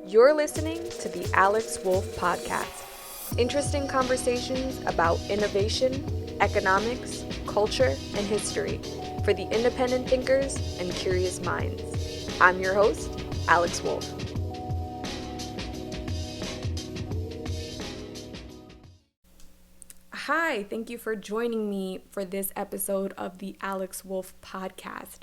You're listening to the Alex Wolf Podcast. Interesting conversations about innovation, economics, culture, and history for the independent thinkers and curious minds. I'm your host, Alex Wolf. Hi, thank you for joining me for this episode of the Alex Wolf Podcast.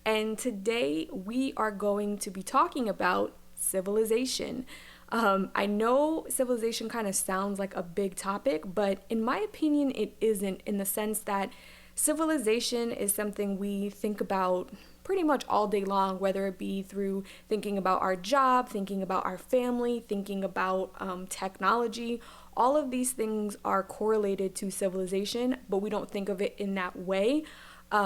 And today we are going to be talking about civilization. I know civilization kind of sounds like a big topic, but in my opinion, it isn't, in the sense that civilization is something we think about pretty much all day long, whether it be through thinking about our job, thinking about our family, thinking about technology. All of these things are correlated to civilization, but we don't think of it in that way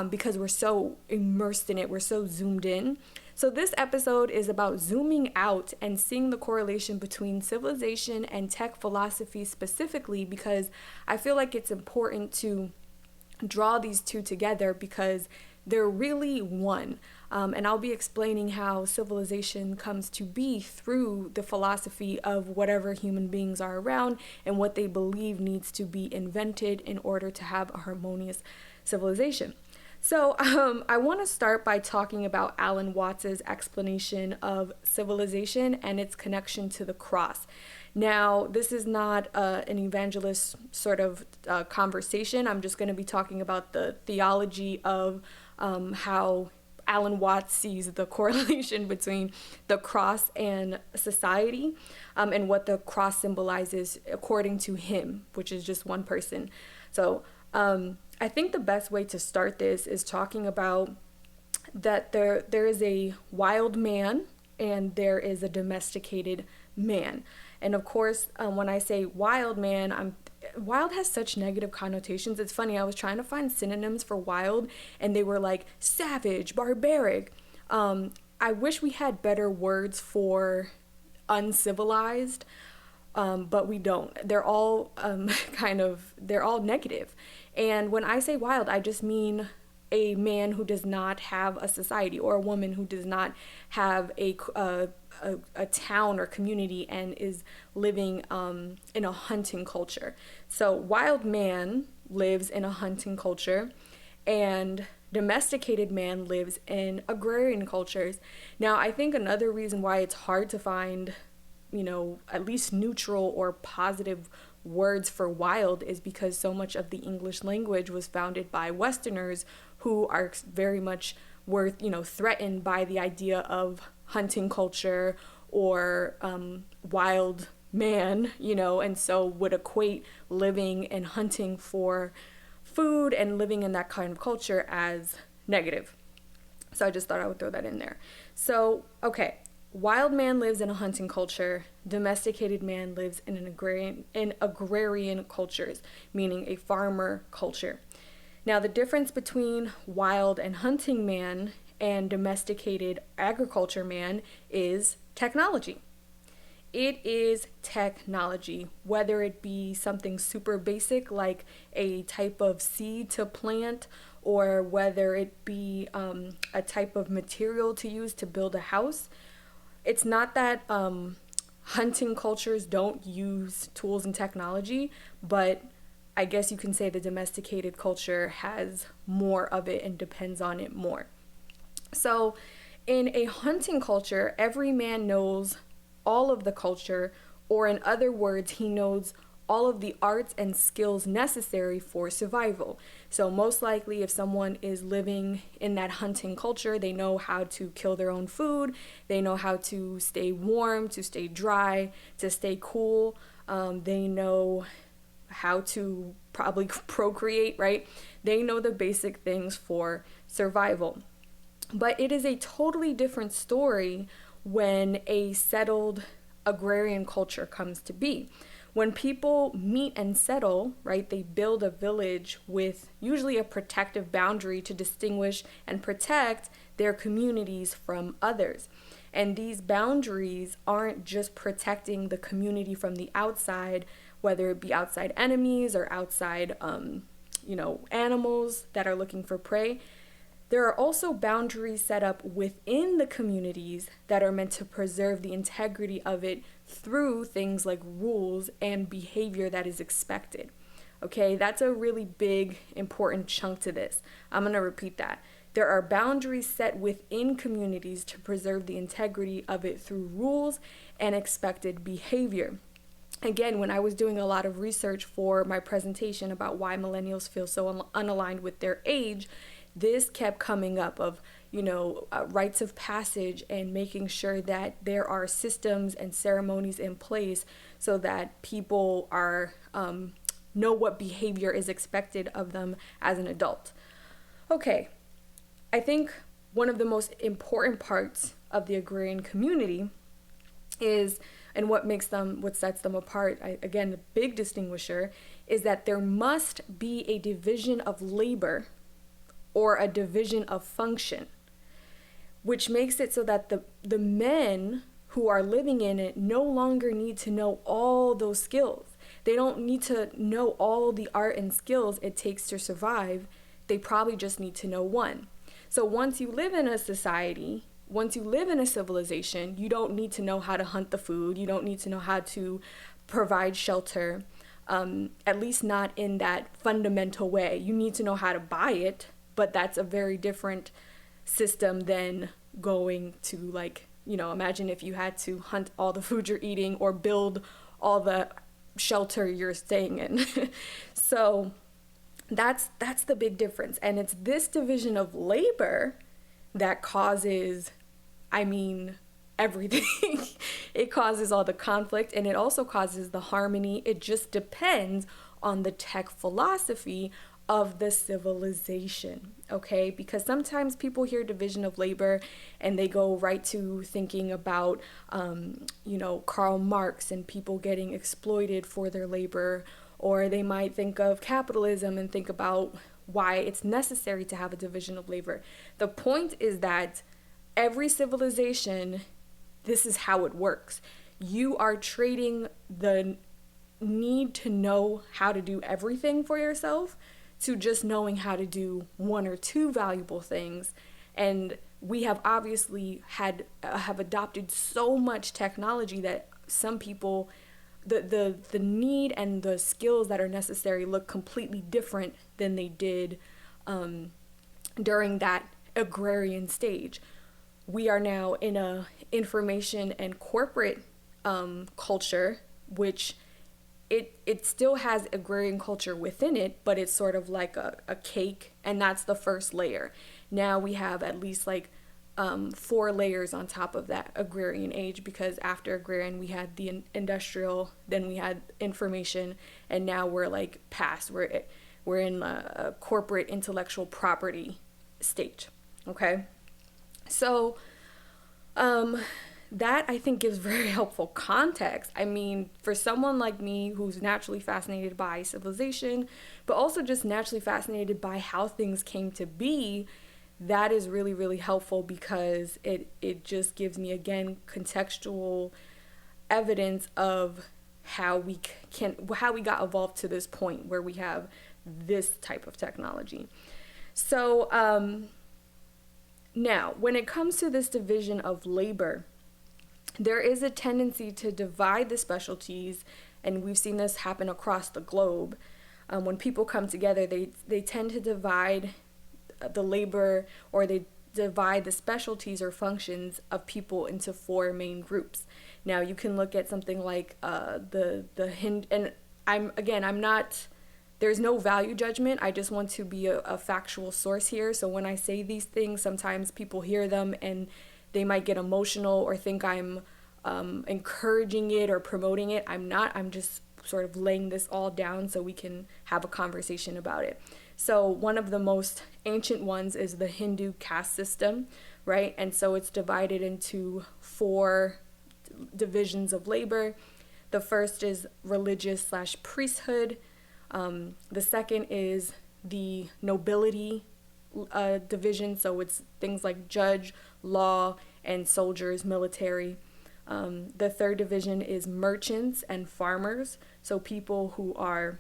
because we're so immersed in it, we're so zoomed in. So this episode is about zooming out and seeing the correlation between civilization and tech philosophy specifically, because I feel like it's important to draw these two together because they're really one. And I'll be explaining how civilization comes to be through the philosophy of whatever human beings are around and what they believe needs to be invented in order to have a harmonious civilization. So I want to start by talking about Alan Watts's explanation of civilization and its connection to the cross. Now, this is not an evangelist sort of conversation. I'm just going to be talking about the theology of how Alan Watts sees the correlation between the cross and society, and what the cross symbolizes according to him, which is just one person. So I think the best way to start this is talking about that there is a wild man and there is a domesticated man. And of course, when I say wild man, wild has such negative connotations. It's funny, I was trying to find synonyms for wild and they were like savage, barbaric. I wish we had better words for uncivilized, but we don't. They're all they're all negative. And when I say wild, I just mean a man who does not have a society, or a woman who does not have a town or community and is living in a hunting culture. So wild man lives in a hunting culture, and domesticated man lives in agrarian cultures. Now, I think another reason why it's hard to find, at least neutral or positive words for wild is because so much of the English language was founded by Westerners who are very much threatened by the idea of hunting culture or wild man, and so would equate living and hunting for food and living in that kind of culture as negative. So I just thought I would throw that in there. So, okay. Wild man lives in a hunting culture. Domesticated man lives in agrarian cultures, meaning a farmer culture. Now, the difference between wild and hunting man and domesticated agriculture man is technology. It is technology, whether it be something super basic like a type of seed to plant, or whether it be a type of material to use to build a house. It's not that hunting cultures don't use tools and technology, but I guess you can say the domesticated culture has more of it and depends on it more. So in a hunting culture, every man knows all of the culture, or in other words, he knows all of the arts and skills necessary for survival. So most likely if someone is living in that hunting culture, they know how to kill their own food, they know how to stay warm, to stay dry, to stay cool, they know how to probably procreate, right? They know the basic things for survival. But it is a totally different story when a settled agrarian culture comes to be. When people meet and settle, right, they build a village with usually a protective boundary to distinguish and protect their communities from others. And these boundaries aren't just protecting the community from the outside, whether it be outside enemies or outside, animals that are looking for prey. There are also boundaries set up within the communities that are meant to preserve the integrity of it through things like rules and behavior that is expected. Okay, that's a really big, important chunk to this. I'm going to repeat that. There are boundaries set within communities to preserve the integrity of it through rules and expected behavior. Again, when I was doing a lot of research for my presentation about why millennials feel so unaligned with their age, this kept coming up of, rites of passage and making sure that there are systems and ceremonies in place so that people are know what behavior is expected of them as an adult. Okay, I think one of the most important parts of the agrarian community is, and what sets them apart, again, the big distinguisher, is that there must be a division of labor or a division of function, which makes it so that the men who are living in it no longer need to know all those skills. They don't need to know all the art and skills it takes to survive. They probably just need to know one. So once you live in a society, once you live in a civilization, you don't need to know how to hunt the food. You don't need to know how to provide shelter, at least not in that fundamental way. You need to know how to buy it, but that's a very different system than going to imagine if you had to hunt all the food you're eating or build all the shelter you're staying in. So that's the big difference. And it's this division of labor that causes, everything. It causes all the conflict, and it also causes the harmony. It just depends on the tech philosophy of the civilization, okay? Because sometimes people hear division of labor and they go right to thinking about, Karl Marx and people getting exploited for their labor, or they might think of capitalism and think about why it's necessary to have a division of labor. The point is that every civilization, this is how it works. You are trading the need to know how to do everything for yourself to just knowing how to do one or two valuable things. And we have obviously have adopted so much technology that some people, the need and the skills that are necessary look completely different than they did during that agrarian stage. We are now in a information and corporate culture, which it still has agrarian culture within it, but it's sort of like a cake, and that's the first layer. Now we have at least 4 layers on top of that agrarian age, because after agrarian we had the industrial, then we had information, and now we're past. We're in a corporate intellectual property stage. Okay, so that I think gives very helpful context. For someone like me who's naturally fascinated by civilization, but also just naturally fascinated by how things came to be, that is really, really helpful, because it just gives me, again, contextual evidence of how we got evolved to this point where we have this type of technology. So now, when it comes to this division of labor, there is a tendency to divide the specialties, and we've seen this happen across the globe. When people come together, they tend to divide the labor, or they divide the specialties or functions of people into 4 main groups. Now, you can look at something like the Hindu, and I'm not, there's no value judgment. I just want to be a factual source here. So when I say these things, sometimes people hear them and they might get emotional or think I'm encouraging it or promoting it. I'm not. I'm just sort of laying this all down so we can have a conversation about it. So one of the most ancient ones is the Hindu caste system, right? And so it's divided into 4 divisions of labor. The first is religious/priesthood. The second is the nobility division. So it's things like judge, law, and soldiers, military. The third division is merchants and farmers. So people who are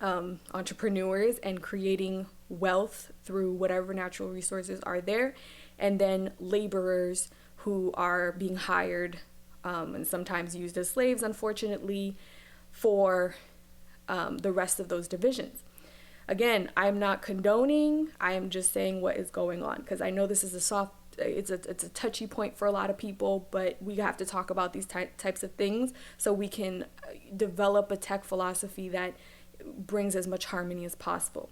entrepreneurs and creating wealth through whatever natural resources are there, and then laborers who are being hired and sometimes used as slaves, unfortunately, for the rest of those divisions. Again, I'm not condoning, I am just saying what is going on, because I know this is it's a touchy point for a lot of people, but we have to talk about these types of things so we can develop a tech philosophy that brings as much harmony as possible.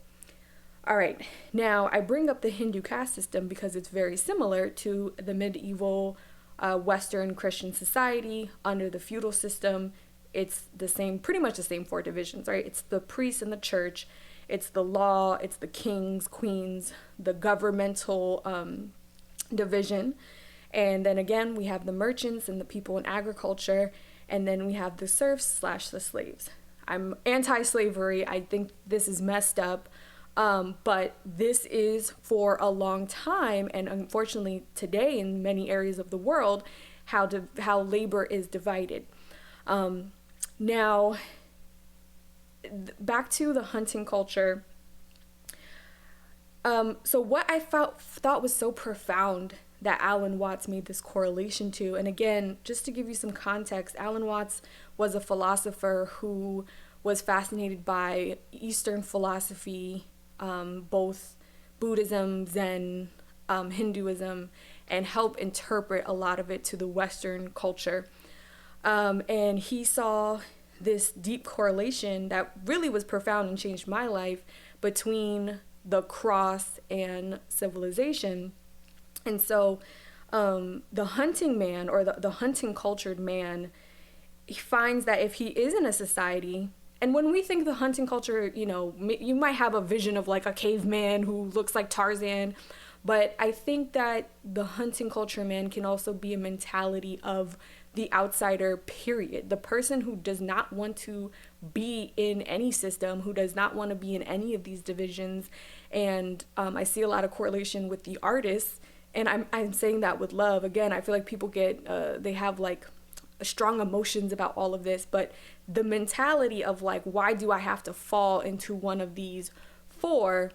All right, now I bring up the Hindu caste system because it's very similar to the medieval Western Christian society under the feudal system. It's the same, pretty much the same four divisions, right? It's the priests and the church, it's the law, it's the kings, queens, the governmental division. And then again, we have the merchants and the people in agriculture, and then we have the serfs / the slaves. I'm anti-slavery. I think this is messed up. But this is for a long time, and unfortunately today in many areas of the world, how labor is divided. Now, back to the hunting culture. So what I thought was so profound that Alan Watts made this correlation to, and again, just to give you some context, Alan Watts was a philosopher who was fascinated by Eastern philosophy, both Buddhism, Zen, Hinduism, and help interpret a lot of it to the Western culture. And he saw this deep correlation that really was profound and changed my life between the cross and civilization. And so the hunting man, or the hunting cultured man, he finds that if he is in a society, and when we think the hunting culture, you might have a vision of like a caveman who looks like Tarzan, but I think that the hunting culture man can also be a mentality of the outsider, period. The person who does not want to be in any system, who does not want to be in any of these divisions. And I see a lot of correlation with the artists, and I'm saying that with love. Again, I feel like people they have like strong emotions about all of this, but the mentality of like, why do I have to fall into one of these four?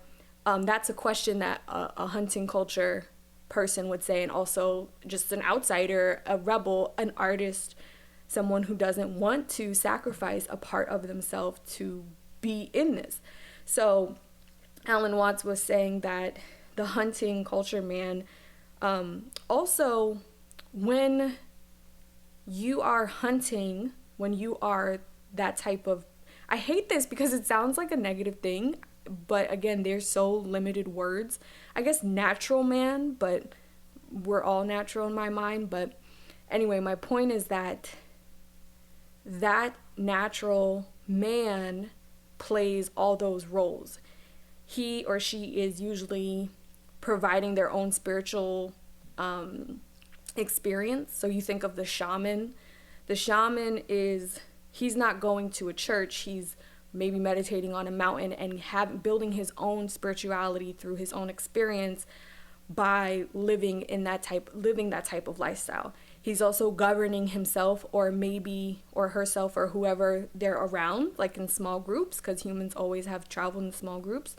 That's a question that a hunting culture person would say, and also just an outsider, a rebel, an artist, someone who doesn't want to sacrifice a part of themselves to be in this. So Alan Watts was saying that the hunting culture man, also when you are hunting, when you are that type of, I hate this because it sounds like a negative thing, but again, there's so limited words. I guess natural man, but we're all natural in my mind. But anyway, my point is that natural man plays all those roles. He or she is usually providing their own spiritual experience. So you think of the shaman. The shaman he's not going to a church. He's maybe meditating on a mountain and building his own spirituality through his own experience by living that type of lifestyle. He's also governing himself or herself or whoever they're around, like in small groups, because humans always have traveled in small groups.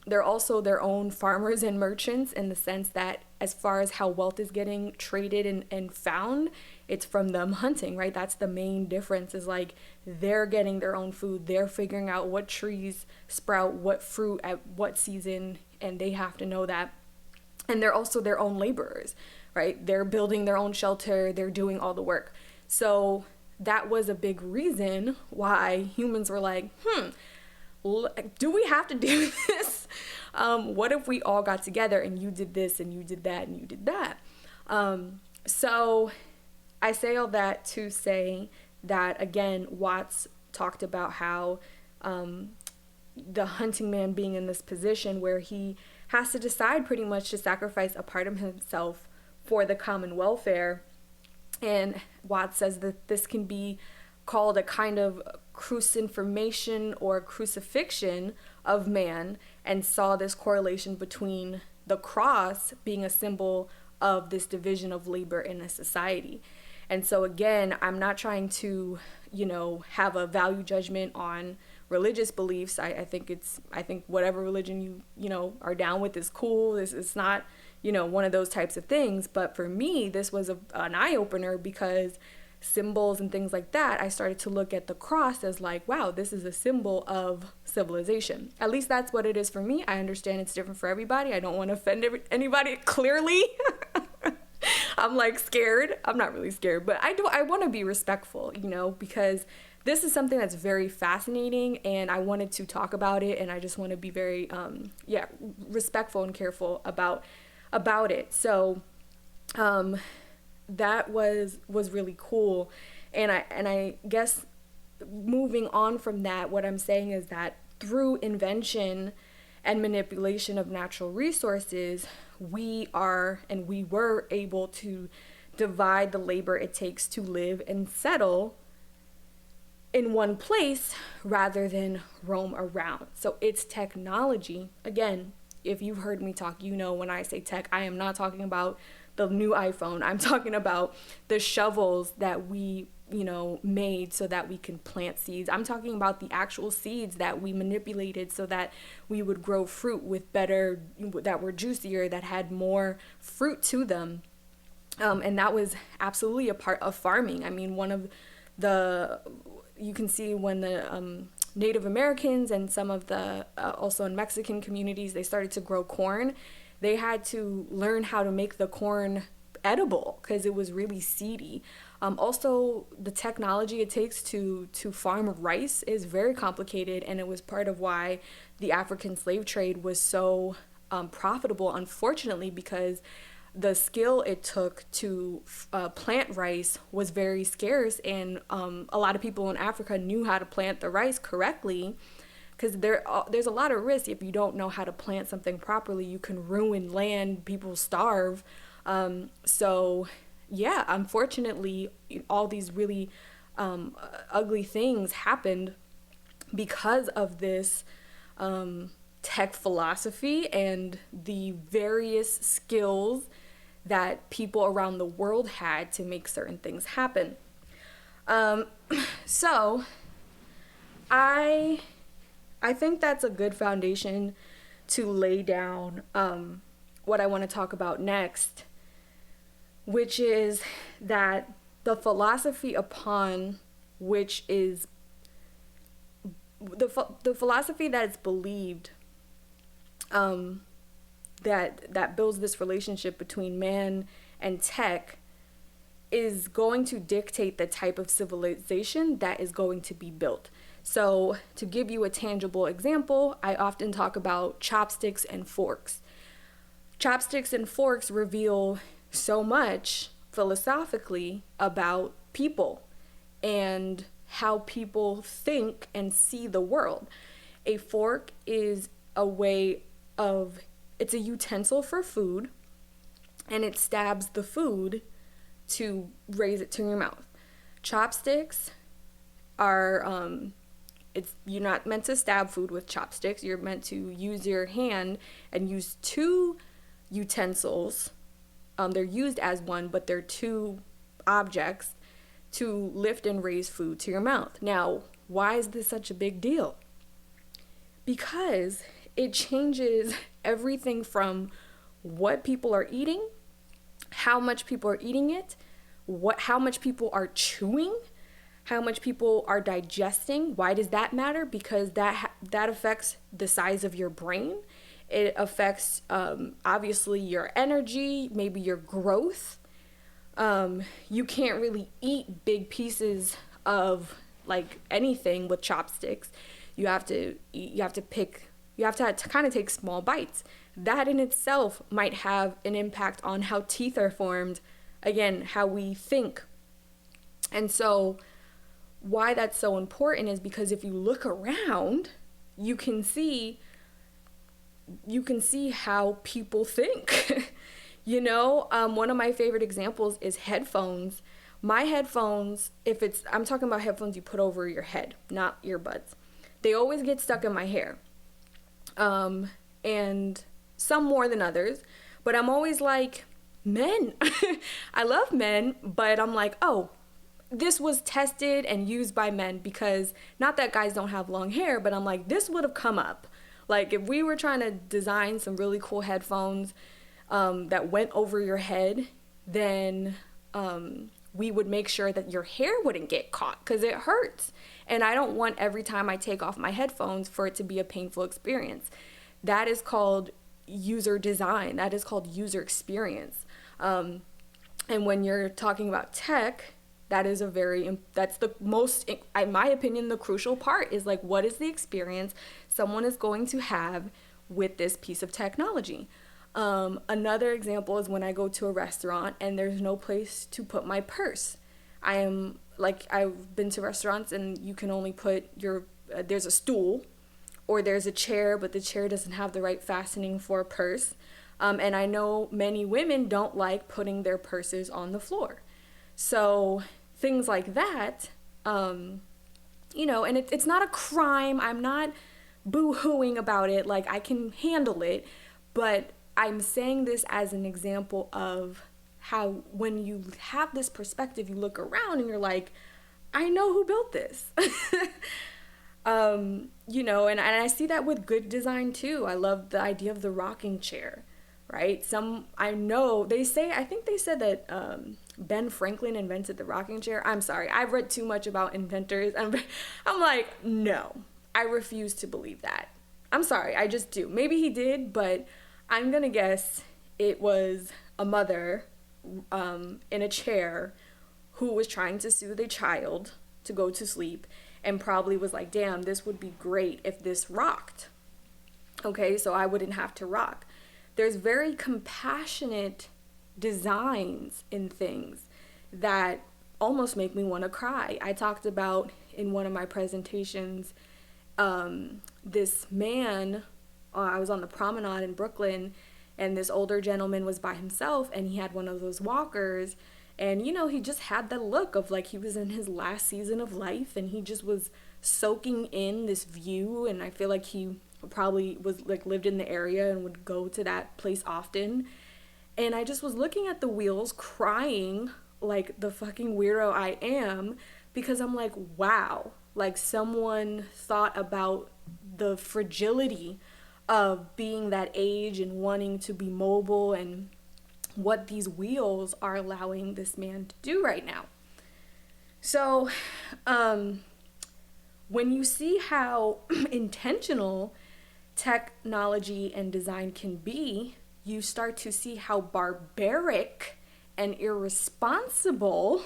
They're also their own farmers and merchants, in the sense that as far as how wealth is getting traded and found, it's from them hunting, right? That's the main difference, is like they're getting their own food. They're figuring out what trees sprout, what fruit at what season, and they have to know that. And they're also their own laborers, right? They're building their own shelter. They're doing all the work. So that was a big reason why humans were like, do we have to do this? What if we all got together and you did this and you did that and you did that? So I say all that to say that, again, Watts talked about how the hunting man being in this position where he has to decide pretty much to sacrifice a part of himself for the common welfare. And Watts says that this can be called a kind of crucifixion or crucifixion of man, and saw this correlation between the cross being a symbol of this division of labor in a society. And so again, I'm not trying to, have a value judgment on religious beliefs. I think whatever religion you know are down with is cool. It's not, you know, one of those types of things. But for me, this was an eye opener, because symbols and things like that, I started to look at the cross as like, wow, this is a symbol of civilization. At least that's what it is for me. I understand it's different for everybody. I don't want to offend anybody, clearly. I'm like scared. I'm not really scared, but I want to be respectful, you know, because this is something that's very fascinating, and I wanted to talk about it, and I just want to be very respectful and careful about it. So that was really cool. And I guess moving on from that, what I'm saying is that through invention and manipulation of natural resources, we were able to divide the labor it takes to live and settle in one place rather than roam around. So it's technology. Again, if you've heard me talk, you know when I say tech, I am not talking about the new iPhone. I'm talking about the shovels that we, you know, made so that we can plant seeds. I'm talking about the actual seeds that we manipulated so that we would grow fruit with better, that were juicier, that had more fruit to them. And that was absolutely a part of farming. I mean, you can see when the Native Americans and some of the also in Mexican communities, they started to grow corn. They had to learn how to make the corn edible because it was really seedy. Also, the technology it takes to farm rice is very complicated, and it was part of why the African slave trade was so profitable, unfortunately, because the skill it took to plant rice was very scarce, and a lot of people in Africa knew how to plant the rice correctly, because there's a lot of risk if you don't know how to plant something properly. You can ruin land, people starve. So yeah, unfortunately, all these really ugly things happened because of this tech philosophy and the various skills that people around the world had to make certain things happen. So I think that's a good foundation to lay down what I want to talk about next, which is that the philosophy upon which is the philosophy that is believed that builds this relationship between man and tech is going to dictate the type of civilization that is going to be built. So to give you a tangible example, I often talk about chopsticks and forks. Chopsticks and forks reveal so much philosophically about people and how people think and see the world. A fork is it's a utensil for food, and it stabs the food to raise it to your mouth. Chopsticks are you're not meant to stab food with chopsticks. You're meant to use your hand and use two utensils. They're used as one, but they're two objects to lift and raise food to your mouth. Now, why is this such a big deal? Because it changes everything from what people are eating, how much people are eating it, how much people are chewing, how much people are digesting. Why does that matter? Because that affects the size of your brain. It affects obviously your energy, maybe your growth. You can't really eat big pieces of like anything with chopsticks. You have to kind of take small bites. That in itself might have an impact on how teeth are formed, again, how we think. And so why that's so important is because if you look around, you can see how people think. You know, one of my favorite examples is headphones. My headphones, I'm talking about headphones you put over your head, not earbuds. They always get stuck in my hair. And some more than others, but I'm always like, men. I love men, but I'm like, oh, this was tested and used by men, because not that guys don't have long hair, but I'm like, this would have come up. Like if we were trying to design some really cool headphones that went over your head, then we would make sure that your hair wouldn't get caught, because it hurts. And I don't want every time I take off my headphones for it to be a painful experience. That is called user design. That is called user experience. And when you're talking about tech, that's the most, in my opinion, the crucial part is like, what is the experience someone is going to have with this piece of technology? Another example is when I go to a restaurant and there's no place to put my purse. I've been to restaurants and you can only put there's a stool or there's a chair, but the chair doesn't have the right fastening for a purse. And I know many women don't like putting their purses on the floor. So things like that, and it's not a crime. I'm not boo-hooing about it. Like, I can handle it, but I'm saying this as an example of how when you have this perspective, you look around and you're like, I know who built this. And I see that with good design too. I love the idea of the rocking chair, right? I think they said that Ben Franklin invented the rocking chair. I'm sorry, I've read too much about inventors. I'm like, no, I refuse to believe that. I'm sorry, I just do. Maybe he did, but I'm gonna guess it was a mother in a chair who was trying to soothe a child to go to sleep and probably was like, damn, this would be great if this rocked. Okay, so I wouldn't have to rock. There's very compassionate designs in things that almost make me want to cry. I talked about in one of my presentations, this man, I was on the promenade in Brooklyn, and this older gentleman was by himself, and he had one of those walkers, and he just had that look of like he was in his last season of life, and he just was soaking in this view, and I feel like he probably was like lived in the area and would go to that place often. And I just was looking at the wheels crying like the fucking weirdo I am, because I'm like, wow, like someone thought about the fragility of being that age and wanting to be mobile and what these wheels are allowing this man to do right now. So when you see how intentional technology and design can be, you start to see how barbaric and irresponsible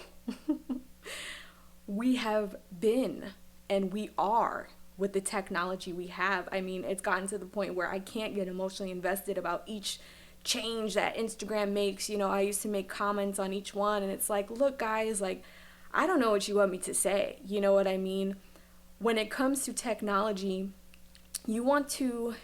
we have been and we are with the technology we have. I mean, it's gotten to the point where I can't get emotionally invested about each change that Instagram makes. I used to make comments on each one, and it's like, look guys, like, I don't know what you want me to say. You know what I mean? When it comes to technology, you want to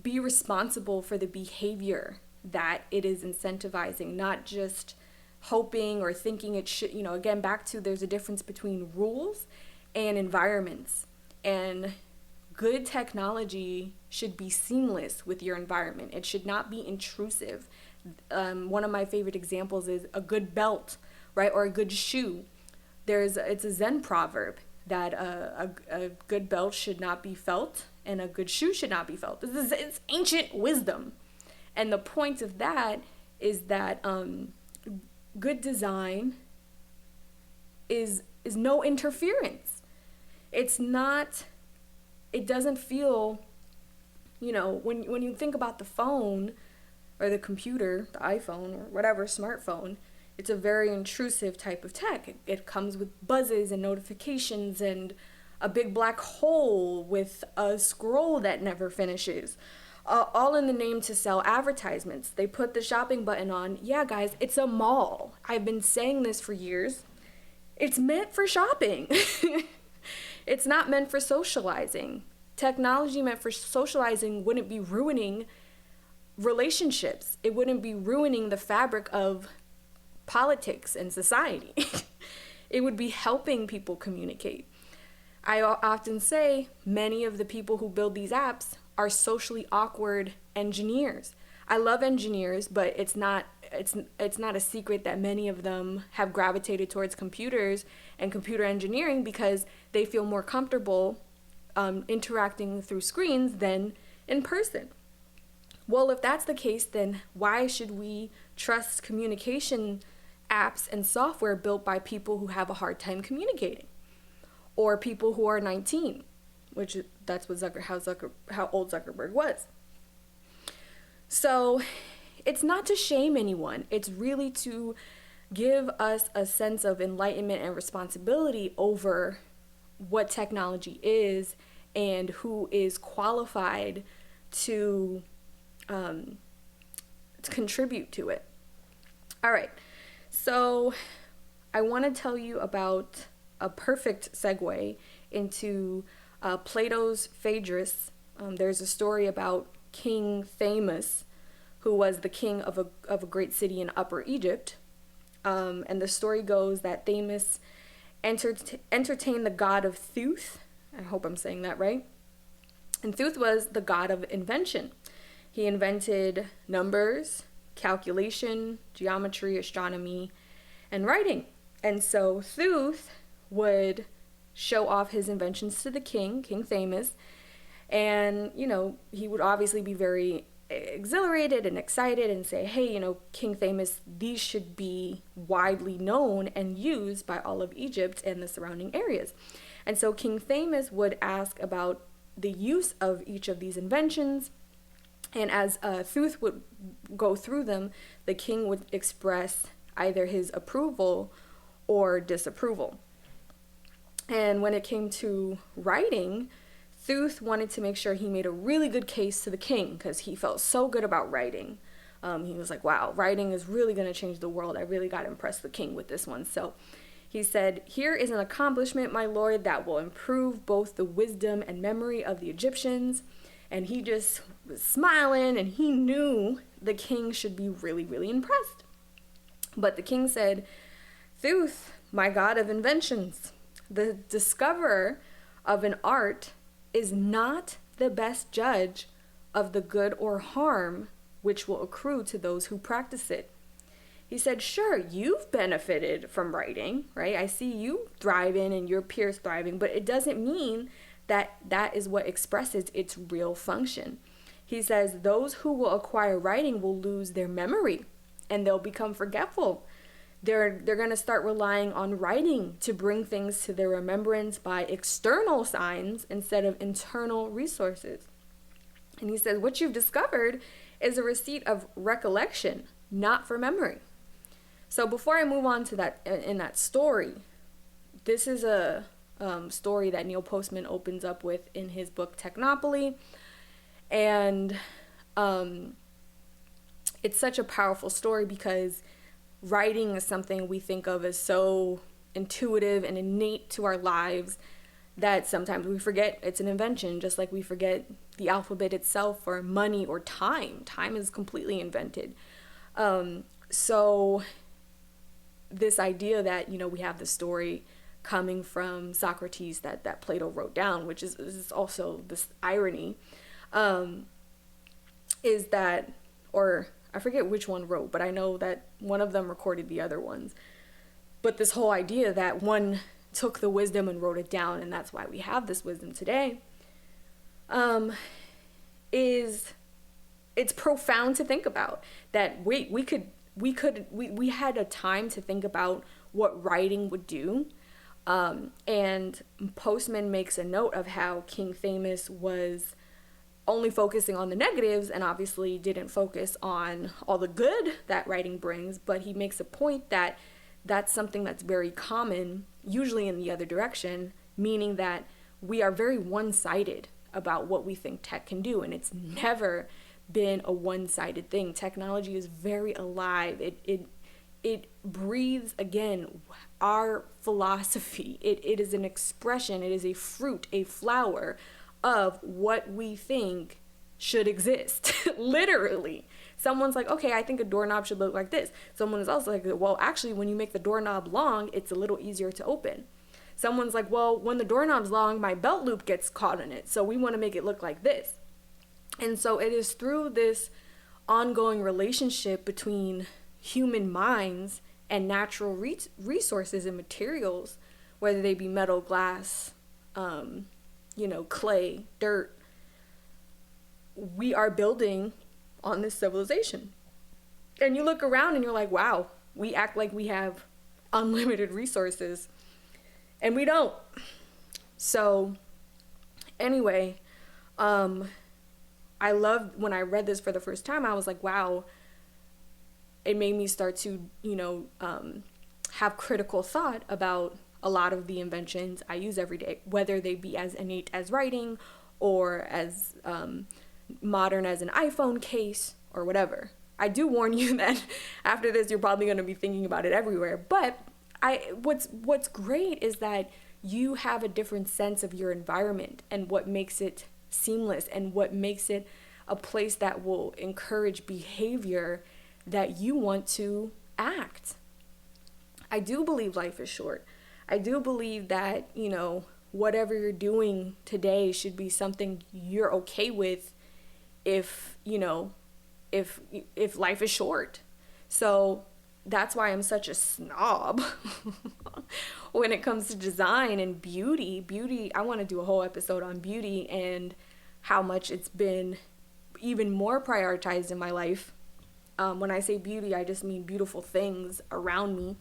be responsible for the behavior that it is incentivizing, not just hoping or thinking it should, again, back to there's a difference between rules and environments. And good technology should be seamless with your environment. It should not be intrusive. One of my favorite examples is a good belt, right? Or a good shoe. It's a Zen proverb that a good belt should not be felt and a good shoe should not be felt. It's ancient wisdom. And the point of that is that good design is no interference. It doesn't feel, when you think about the phone or the computer, the iPhone or whatever, smartphone, it's a very intrusive type of tech. It comes with buzzes and notifications and a big black hole with a scroll that never finishes. All in the name to sell advertisements. They put the shopping button on. Yeah, guys, it's a mall. I've been saying this for years. It's meant for shopping. It's not meant for socializing. Technology meant for socializing wouldn't be ruining relationships. It wouldn't be ruining the fabric of politics and society. It would be helping people communicate. I often say many of the people who build these apps are socially awkward engineers. I love engineers, but it's not it's not a secret that many of them have gravitated towards computers and computer engineering because they feel more comfortable interacting through screens than in person. Well, if that's the case, then why should we trust communication apps and software built by people who have a hard time communicating, or people who are 19, which that's what how old Zuckerberg was. So it's not to shame anyone. It's really to give us a sense of enlightenment and responsibility over what technology is and who is qualified to contribute to it. All right. So I want to tell you about a perfect segue into Plato's Phaedrus. There's a story about King Thamus, who was the king of a great city in Upper Egypt. And the story goes that Thamus entertained the god of Thoth. I hope I'm saying that right. And Thoth was the god of invention. He invented numbers, calculation, geometry, astronomy, and writing. And so Thoth would show off his inventions to the king, King Thamus. And, he would obviously be very exhilarated and excited and say, hey, King Thamus, these should be widely known and used by all of Egypt and the surrounding areas. And so King Thamus would ask about the use of each of these inventions. And as Thoth would go through them, the king would express either his approval or disapproval. And when it came to writing, Thoth wanted to make sure he made a really good case to the king because he felt so good about writing. He was like, wow, writing is really going to change the world. I really got to impress the king with this one. So he said, here is an accomplishment, my lord, that will improve both the wisdom and memory of the Egyptians. And he just was smiling, and he knew the king should be really, really impressed. But the king said, Thoth, my god of inventions, the discoverer of an art is not the best judge of the good or harm which will accrue to those who practice it. He said, sure, you've benefited from writing, right? I see you thriving and your peers thriving, but it doesn't mean that that is what expresses its real function. He says, those who will acquire writing will lose their memory and they'll become forgetful. They're going to start relying on writing to bring things to their remembrance by external signs instead of internal resources. And he says, what you've discovered is a receipt of recollection, not for memory. So before I move on to that, in that story, this is a story that Neil Postman opens up with in his book Technopoly. And it's such a powerful story because writing is something we think of as so intuitive and innate to our lives that sometimes we forget it's an invention, just like we forget the alphabet itself or money or time. Time is completely invented. So this idea that, we have the story coming from Socrates that Plato wrote down, which is also this irony, is that, or I forget which one wrote, but I know that one of them recorded the other ones. But this whole idea that one took the wisdom and wrote it down, and that's why we have this wisdom today, it's profound to think about. That we had a time to think about what writing would do. And Postman makes a note of how King Thamus was only focusing on the negatives and obviously didn't focus on all the good that writing brings, but he makes a point that that's something that's very common, usually in the other direction, meaning that we are very one-sided about what we think tech can do, and it's never been a one-sided thing. Technology is very alive. It breathes, again, our philosophy. It is an expression, it is a fruit, a flower of what we think should exist. Literally. Someone's like, okay, I think a doorknob should look like this. Someone is also like, well, actually, when you make the doorknob long, it's a little easier to open. Someone's like, well, when the doorknob's long, my belt loop gets caught in it, so we want to make it look like this. And so it is through this ongoing relationship between human minds and natural resources and materials, whether they be metal, glass, clay, dirt. We are building on this civilization. And you look around and you're like, wow, we act like we have unlimited resources, and we don't. So anyway, I loved when I read this for the first time. I was like, wow, it made me start to, have critical thought about a lot of the inventions I use every day, whether they be as innate as writing or as modern as an iPhone case or whatever. I do warn you that after this, you're probably going to be thinking about it everywhere. But what's great is that you have a different sense of your environment and what makes it seamless and what makes it a place that will encourage behavior that you want to act. I do believe life is short. I do believe that, whatever you're doing today should be something you're okay with if life is short. So that's why I'm such a snob when it comes to design and beauty. I want to do a whole episode on beauty and how much it's been even more prioritized in my life. When I say beauty, I just mean beautiful things around me,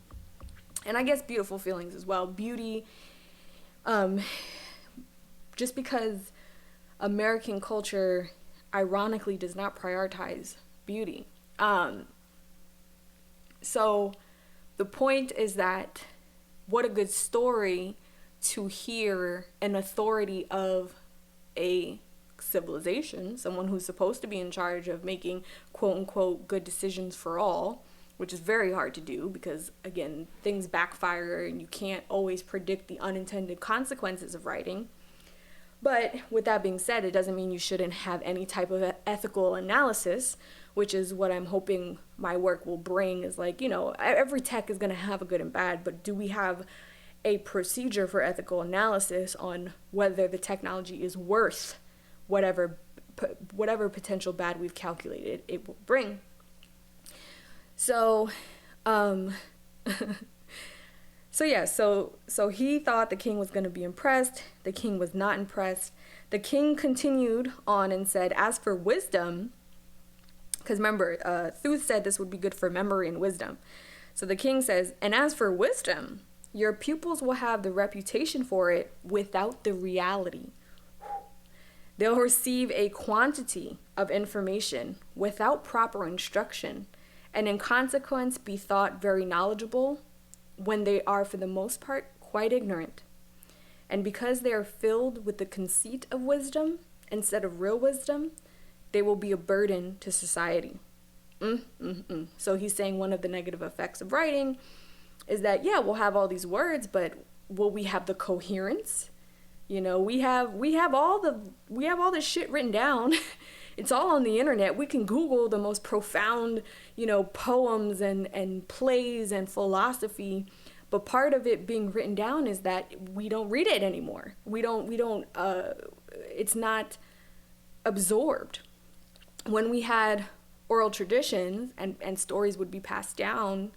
and I guess beautiful feelings as well. Beauty, just because American culture ironically does not prioritize beauty. So the point is that what a good story to hear an authority of a civilization, someone who's supposed to be in charge of making quote unquote good decisions for all, which is very hard to do because, again, things backfire and you can't always predict the unintended consequences of writing. But with that being said, it doesn't mean you shouldn't have any type of ethical analysis, which is what I'm hoping my work will bring. Is like, every tech is going to have a good and bad, but do we have a procedure for ethical analysis on whether the technology is worth whatever potential bad we've calculated it will bring? So, So he thought the king was going to be impressed. The king was not impressed. The king continued on and said, as for wisdom, because remember, Thuth said this would be good for memory and wisdom. So the king says, and as for wisdom, your pupils will have the reputation for it without the reality. They'll receive a quantity of information without proper instruction, and in consequence be thought very knowledgeable when they are for the most part quite ignorant. And because they are filled with the conceit of wisdom instead of real wisdom, they will be a burden to society. So he's saying one of the negative effects of writing is that, yeah, we'll have all these words, but will we have the coherence? We have all this shit written down. It's all on the internet. We can Google the most profound, poems and plays and philosophy. But part of it being written down is that we don't read it anymore. It's not absorbed. When we had oral traditions and stories would be passed down,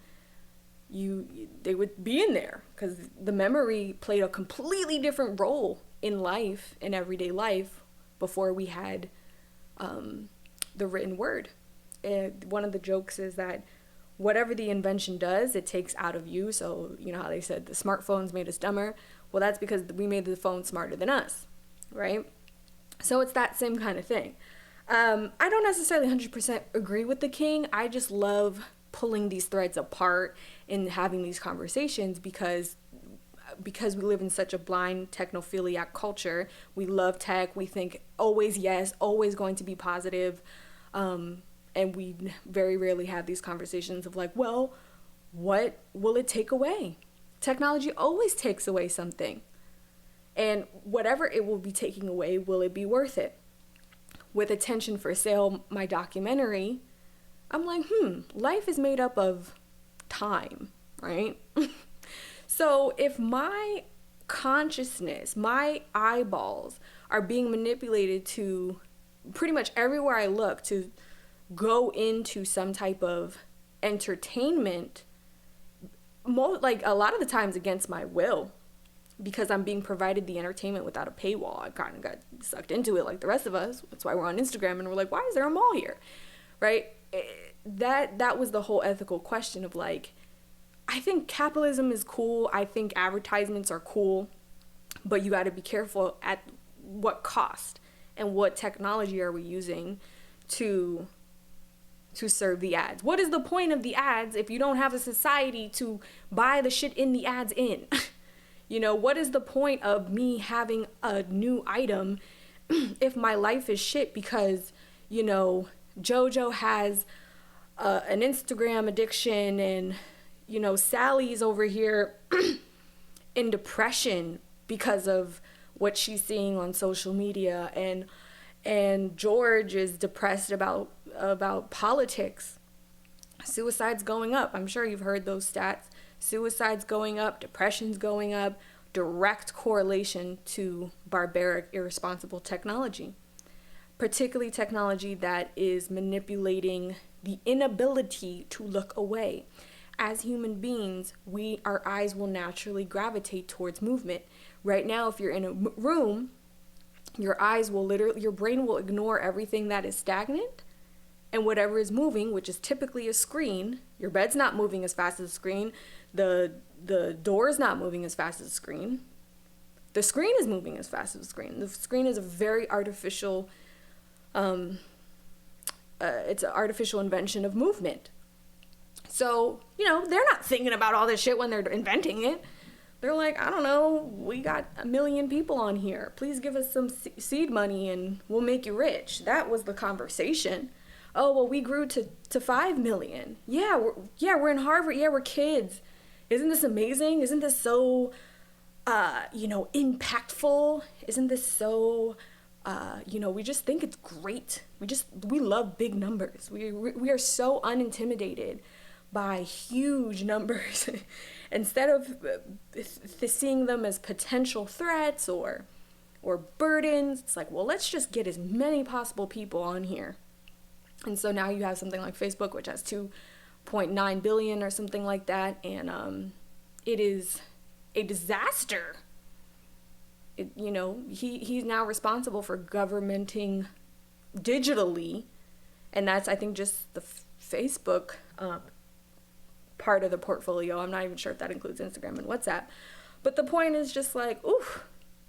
they would be in there because the memory played a completely different role in life, in everyday life, before we had the written word. One of the jokes is that whatever the invention does, it takes out of you. So, how they said the smartphones made us dumber. Well, that's because we made the phone smarter than us, right? So it's that same kind of thing. I don't necessarily 100% agree with the king. I just love pulling these threads apart and having these conversations because we live in such a blind technophiliac culture. We love tech. We think always yes, always going to be positive. And we very rarely have these conversations of like, well, what will it take away? Technology always takes away something. And whatever it will be taking away, will it be worth it? With Attention for Sale, my documentary, I'm like, life is made up of time, right? So if my consciousness, my eyeballs are being manipulated to pretty much everywhere I look to go into some type of entertainment, like a lot of the times against my will, because I'm being provided the entertainment without a paywall. I kind of got sucked into it like the rest of us. That's why we're on Instagram and we're like, why is there a mall here? Right? That was the whole ethical question of like, I think capitalism is cool. I think advertisements are cool, but you got to be careful at what cost and what technology are we using to serve the ads. What is the point of the ads if you don't have a society to buy the shit in the ads in? What is the point of me having a new item if my life is shit because, JoJo has an Instagram addiction and, Sally's over here in depression because of what she's seeing on social media, and George is depressed about politics. Suicide's going up. I'm sure you've heard those stats. Suicide's going up, depression's going up, direct correlation to barbaric, irresponsible technology. Particularly technology that is manipulating the inability to look away. As human beings, our eyes will naturally gravitate towards movement. Right now, if you're in a room, your brain will ignore everything that is stagnant, and whatever is moving, which is typically a screen. Your bed's not moving as fast as the screen. The door is not moving as fast as the screen. The screen is moving as fast as the screen. The screen is a very artificial, it's an artificial invention of movement. So, they're not thinking about all this shit when they're inventing it. They're like, I don't know, we got 1 million people on here. Please give us some seed money and we'll make you rich. That was the conversation. Oh, well, we grew to 5 million. Yeah, we're in Harvard. Yeah, we're kids. Isn't this amazing? Isn't this so, impactful? Isn't this so, we just think it's great. We love big numbers. We are so unintimidated by huge numbers. Instead of seeing them as potential threats or burdens, it's like, well, let's just get as many possible people on here. And so now you have something like Facebook, which has 2.9 billion or something like that, and it is a disaster. He's now responsible for governmenting digitally, and that's, I think, just the Facebook part of the portfolio. I'm not even sure if that includes Instagram and WhatsApp. But the point is just like, oof,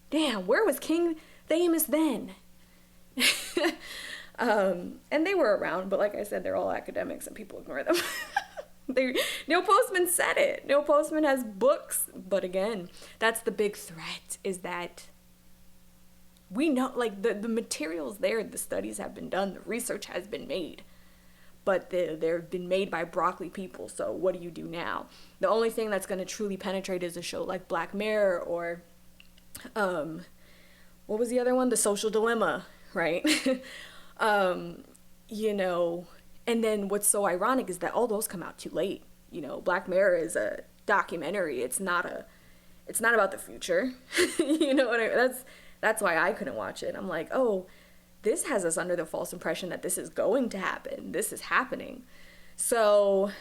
damn, where was King Famous then? And they were around, but like I said, they're all academics and people ignore them. Neil Postman said it. Neil Postman has books, but again, that's the big threat, is that we know, like, the material's there, the studies have been done, the research has been made, but they've been made by broccoli people, so what do you do now? The only thing that's going to truly penetrate is a show like Black Mirror or, what was the other one? The Social Dilemma, right? And then what's so ironic is that all those come out too late. Black Mirror is a documentary. It's not about the future. You know what I mean? That's why I couldn't watch it. I'm like, oh, this has us under the false impression that this is going to happen. This is happening. So,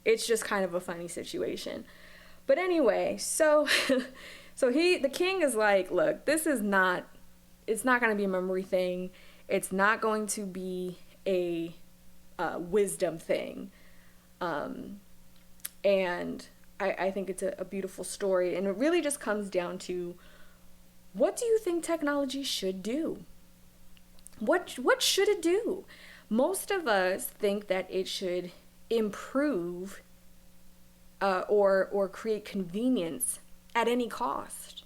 it's just kind of a funny situation. But anyway, so the king is like, look, it's not going to be a memory thing. It's not going to be a wisdom thing. And I think it's a beautiful story. And it really just comes down to, what do you think technology should do? What should it do? Most of us think that it should improve or create convenience at any cost.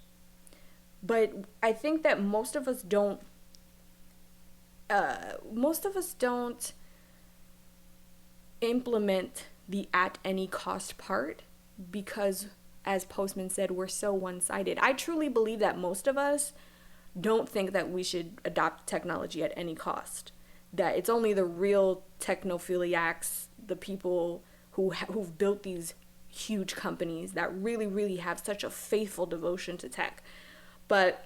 But I think that most of us don't implement the at any cost part because, as Postman said, we're so one-sided. I truly believe that most of us don't think that we should adopt technology at any cost. That it's only the real technophiliacs, the people who've built these huge companies that really, really have such a faithful devotion to tech. But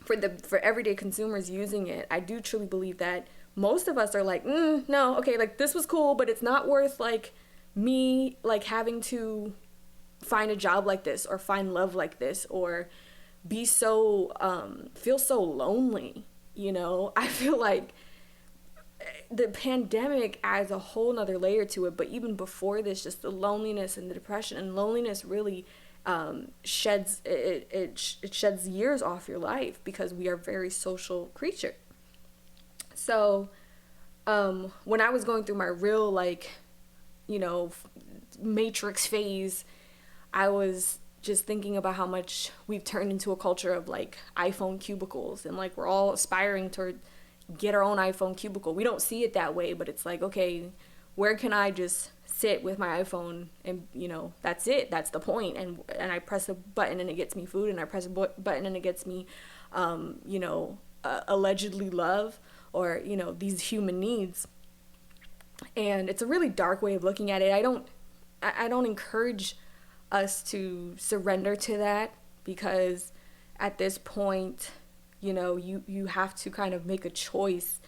for everyday consumers using it, I do truly believe that most of us are like, no, okay, like this was cool, but it's not worth like me like having to find a job like this or find love like this or be so feel so lonely, you know. I feel like the pandemic adds a whole nother layer to it, but even before this, just the loneliness and the depression, and loneliness really sheds years off your life, because we are very social creature. So when I was going through my real, like, you know, matrix phase, I was just thinking about how much we've turned into a culture of like iPhone cubicles, and like we're all aspiring to get our own iPhone cubicle. We don't see it that way, but it's like, okay, where can I just sit with my iPhone and, you know, that's it, that's the point. And I press a button and it gets me food, and I press a button and it gets me you know, allegedly love, or, you know, these human needs. And it's a really dark way of looking at it. I don't encourage us to surrender to that, because at this point, you know, you have to kind of make a choice.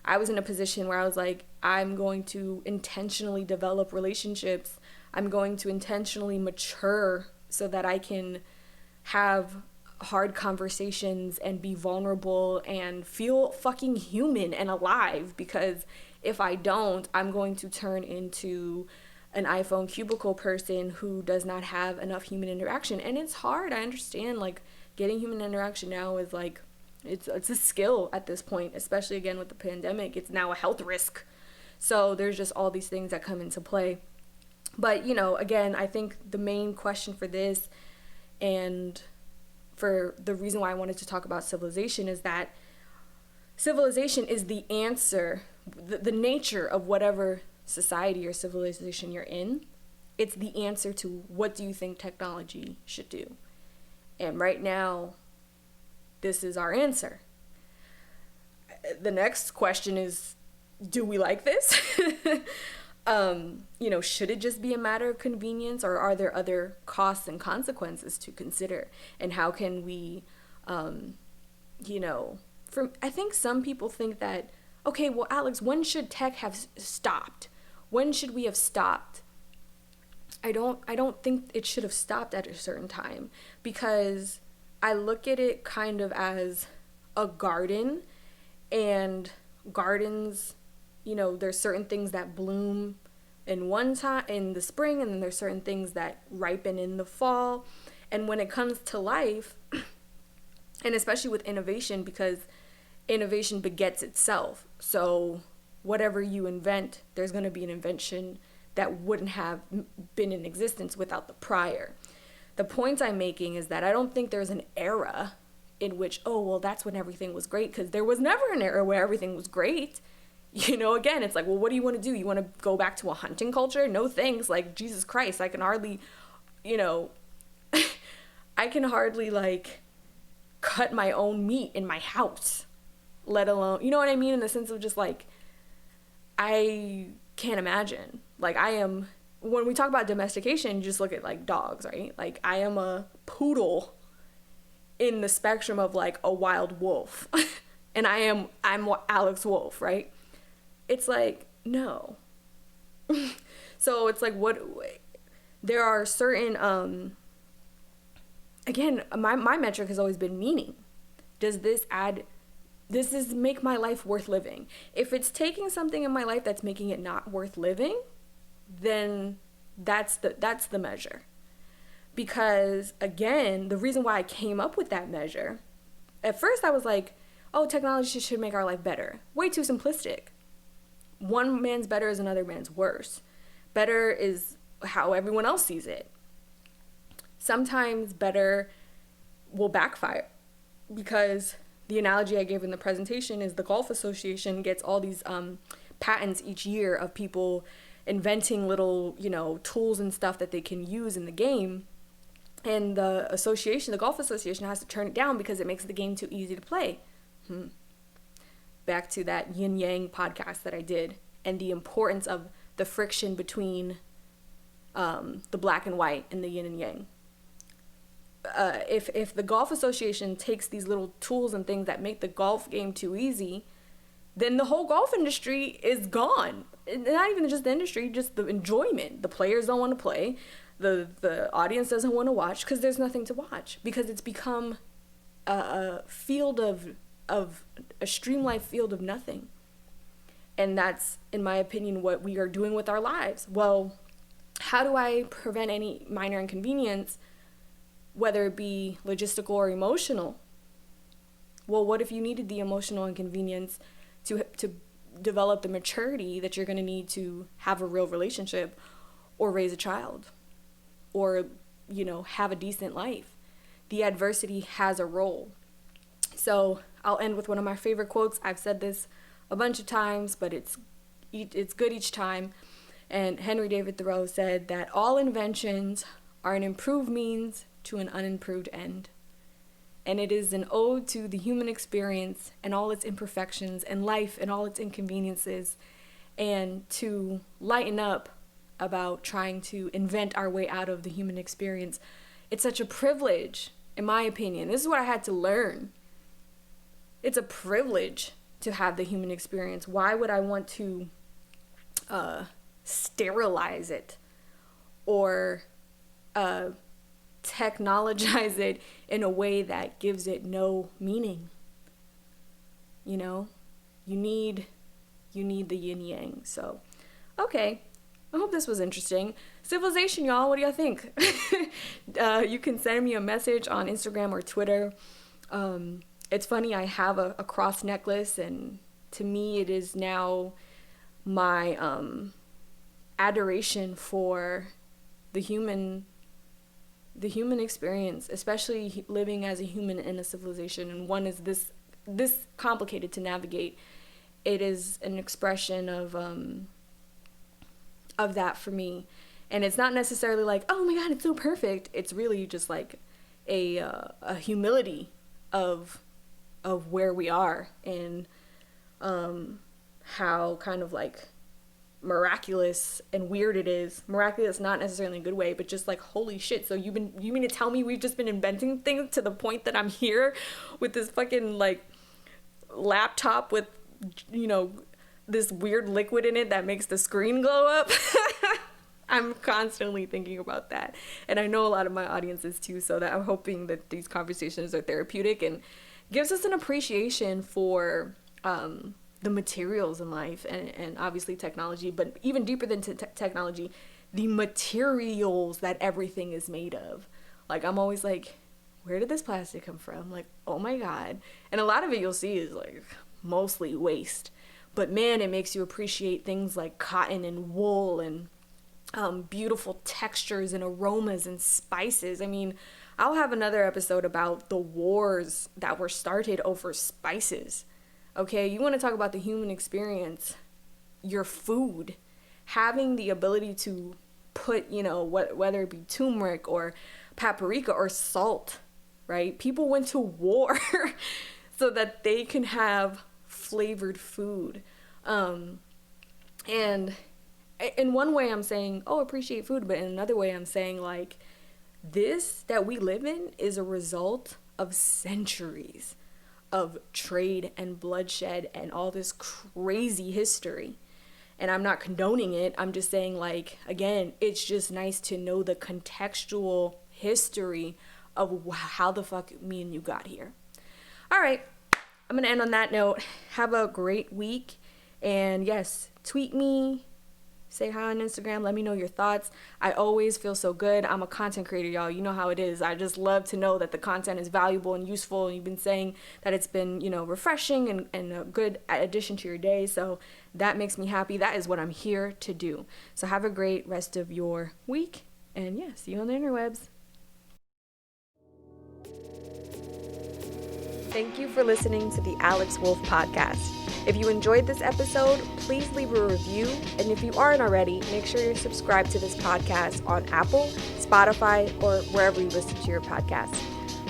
I was in a position where I was like, I'm going to intentionally develop relationships. I'm going to intentionally mature so that I can have hard conversations and be vulnerable and feel fucking human and alive, because if I don't, I'm going to turn into an iPhone cubicle person who does not have enough human interaction. And it's hard. I understand, like, getting human interaction now is like, it's a skill at this point, especially again with the pandemic. It's now a health risk. So there's just all these things that come into play. But, you know, again, I think the main question for this, and for the reason why I wanted to talk about civilization, is that civilization is the answer, the nature of whatever society or civilization you're in. It's the answer to, what do you think technology should do? And right now, this is our answer. The next question is, do we like this? You know, should it just be a matter of convenience, or are there other costs and consequences to consider? And how can we, you know, I think some people think that, okay, well, Alex, when should tech have stopped? When should we have stopped? I don't think it should have stopped at a certain time, because I look at it kind of as a garden, and gardens, you know, there's certain things that bloom in one time in the spring, and then there's certain things that ripen in the fall. And when it comes to life, and especially with innovation, because innovation begets itself. So whatever you invent, there's going to be an invention that wouldn't have been in existence without the prior. The point I'm making is that I don't think there's an era in which, oh, well, that's when everything was great, because there was never an era where everything was great. You know, again, it's like, well, what do you want to do? You want to go back to a hunting culture? No thanks. Like, Jesus Christ, I can hardly, you know, I can hardly, like, cut my own meat in my house, let alone, you know what I mean? In the sense of just, like, I can't imagine. Like, when we talk about domestication, you just look at, like, dogs, right? Like, I am a poodle in the spectrum of, like, a wild wolf. And I'm Alex Wolf, right? It's like, no. So it's like, there are certain, again, my metric has always been meaning. Does this make my life worth living? If it's taking something in my life that's making it not worth living, then that's the measure. Because again, the reason why I came up with that measure, at first I was like, oh, technology should make our life better. Way too simplistic. One man's better is another man's worse. Better is how everyone else sees it. Sometimes better will backfire, because the analogy I gave in the presentation is the golf association gets all these patents each year of people inventing little, you know, tools and stuff that they can use in the game. And the golf association has to turn it down because it makes the game too easy to play. Back to that yin yang podcast that I did, and the importance of the friction between the black and white and the yin and yang. If the golf association takes these little tools and things that make the golf game too easy, then the whole golf industry is gone. And not even just the industry, just the enjoyment. The players don't want to play. The audience doesn't want to watch because there's nothing to watch, because it's become a field of a streamlined field of nothing. And that's, in my opinion, what we are doing with our lives. Well, how do I prevent any minor inconvenience, whether it be logistical or emotional? Well, what if you needed the emotional inconvenience to develop the maturity that you're going to need to have a real relationship or raise a child or, have a decent life? The adversity has a role. So I'll end with one of my favorite quotes. I've said this a bunch of times, but it's good each time. And Henry David Thoreau said that all inventions are an improved means to an unimproved end. And it is an ode to the human experience and all its imperfections, and life and all its inconveniences, and to lighten up about trying to invent our way out of the human experience. It's such a privilege, in my opinion. This is what I had to learn. It's a privilege to have the human experience. Why would I want to sterilize it or technologize it in a way that gives it no meaning? You need the yin yang. So, okay. I hope this was interesting. Civilization, y'all. What do y'all think? You can send me a message on Instagram or Twitter. It's funny, I have a cross necklace, and to me it is now my adoration for the human experience, especially living as a human in a civilization, and one is this complicated to navigate. It is an expression of that for me. And it's not necessarily like, oh my God, it's so perfect. It's really just like a humility of where we are, and how kind of like miraculous and weird it is. Miraculous, not necessarily in a good way, but just like, holy shit. So you mean to tell me we've just been inventing things to the point that I'm here with this fucking like laptop with, this weird liquid in it that makes the screen glow up? I'm constantly thinking about that. And I know a lot of my audiences too, so that I'm hoping that these conversations are therapeutic and gives us an appreciation for the materials in life, and obviously technology, but even deeper than technology, the materials that everything is made of. Like, I'm always like, where did this plastic come from? Like, oh my God. And a lot of it you'll see is like mostly waste. But man, it makes you appreciate things like cotton and wool and beautiful textures and aromas and spices. I mean, I'll have another episode about the wars that were started over spices. Okay, you want to talk about the human experience, your food, having the ability to put, whether it be turmeric or paprika or salt, right? People went to war so that they can have flavored food. And in one way I'm saying, appreciate food, but in another way I'm saying, like, this that we live in is a result of centuries of trade and bloodshed and all this crazy history. And I'm not condoning it. I'm just saying, like, again, it's just nice to know the contextual history of how the fuck me and you got here. All right, I'm gonna end on that note. Have a great week. And yes, tweet me, say hi on Instagram, let me know your thoughts. I always feel so good. I'm a content creator, y'all. You know how it is. I just love to know that the content is valuable and useful. And you've been saying that it's been, refreshing and a good addition to your day. So that makes me happy. That is what I'm here to do. So have a great rest of your week. And yeah, see you on the interwebs. Thank you for listening to the Alex Wolf Podcast. If you enjoyed this episode, please leave a review. And if you aren't already, make sure you're subscribed to this podcast on Apple, Spotify, or wherever you listen to your podcasts.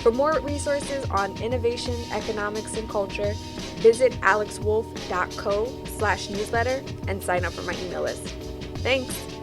For more resources on innovation, economics, and culture, visit alexwolf.co/newsletter and sign up for my email list. Thanks.